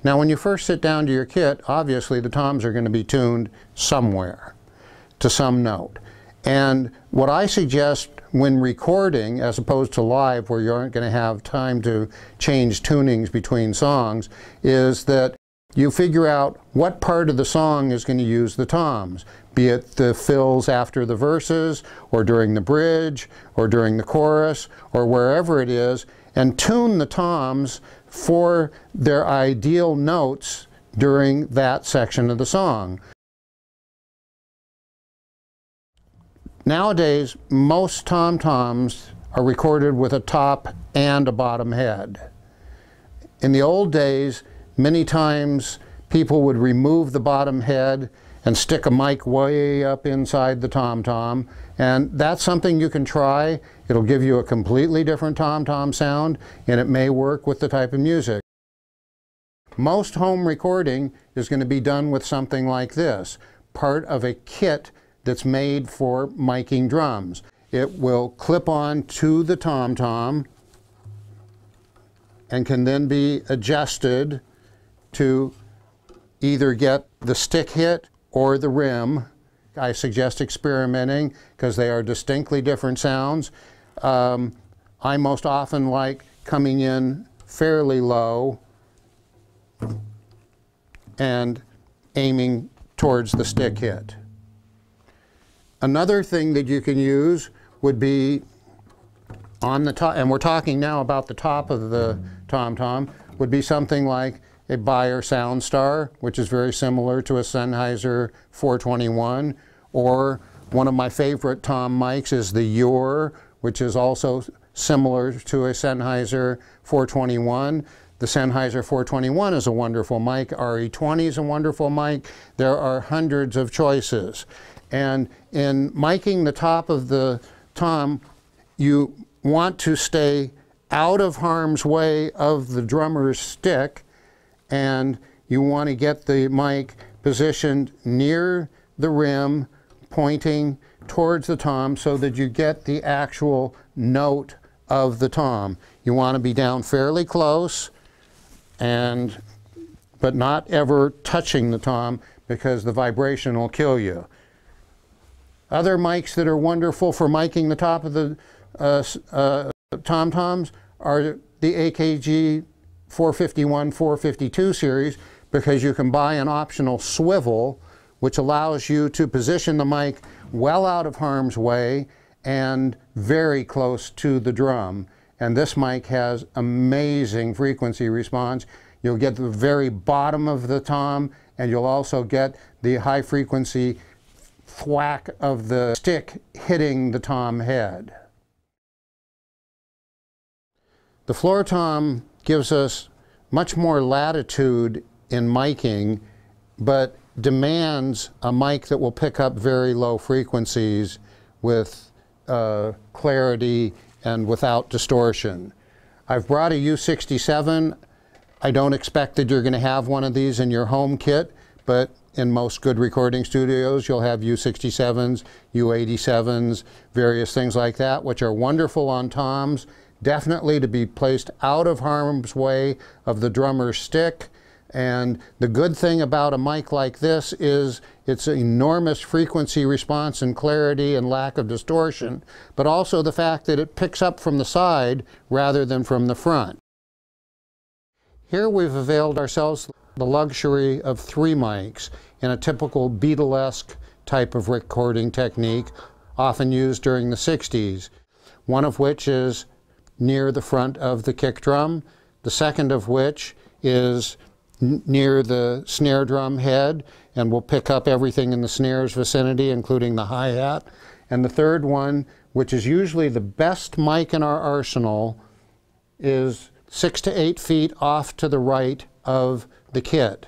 Now when you first sit down to your kit, obviously the toms are going to be tuned somewhere to some note. And what I suggest when recording, as opposed to live where you aren't going to have time to change tunings between songs, is that you figure out what part of the song is going to use the toms, be it the fills after the verses, or during the bridge, or during the chorus, or wherever it is, and tune the toms for their ideal notes during that section of the song. Nowadays, most tom-toms are recorded with a top and a bottom head. In the old days, many times people would remove the bottom head and stick a mic way up inside the tom-tom, and that's something you can try. It'll give you a completely different tom-tom sound, and it may work with the type of music. Most home recording is going to be done with something like this, part of a kit that's made for miking drums. It will clip on to the tom-tom and can then be adjusted to either get the stick hit or the rim. I suggest experimenting because they are distinctly different sounds. I most often like coming in fairly low and aiming towards the stick hit. Another thing that you can use would be on the top, and we're talking now about the top of the tom-tom, would be something like a Beyer Soundstar, which is very similar to a Sennheiser 421, or one of my favorite tom mics is the Ure, which is also similar to a Sennheiser 421. The Sennheiser 421 is a wonderful mic, RE20 is a wonderful mic. There are hundreds of choices. And in miking the top of the tom, you want to stay out of harm's way of the drummer's stick, and you want to get the mic positioned near the rim, pointing towards the tom so that you get the actual note of the tom. You want to be down fairly close, but not ever touching the tom because the vibration will kill you. Other mics that are wonderful for miking the top of the tom-toms are the AKG 451, 452 series, because you can buy an optional swivel which allows you to position the mic well out of harm's way and very close to the drum. And this mic has amazing frequency response. You'll get the very bottom of the tom, and you'll also get the high frequency thwack of the stick hitting the tom head. The floor tom gives us much more latitude in miking, but demands a mic that will pick up very low frequencies with clarity and without distortion. I've brought a U67. I don't expect that you're going to have one of these in your home kit, but in most good recording studios you'll have U67s, U87s, various things like that, which are wonderful on toms, definitely to be placed out of harm's way of the drummer's stick. And the good thing about a mic like this is its enormous frequency response and clarity and lack of distortion, but also the fact that it picks up from the side rather than from the front. Here we've availed ourselves the luxury of 3 mics in a typical Beatlesque type of recording technique, often used during the 60s, one of which is near the front of the kick drum, the second of which is near the snare drum head and will pick up everything in the snare's vicinity, including the hi-hat, and the third one, which is usually the best mic in our arsenal, is 6 to 8 feet off to the right of the kit.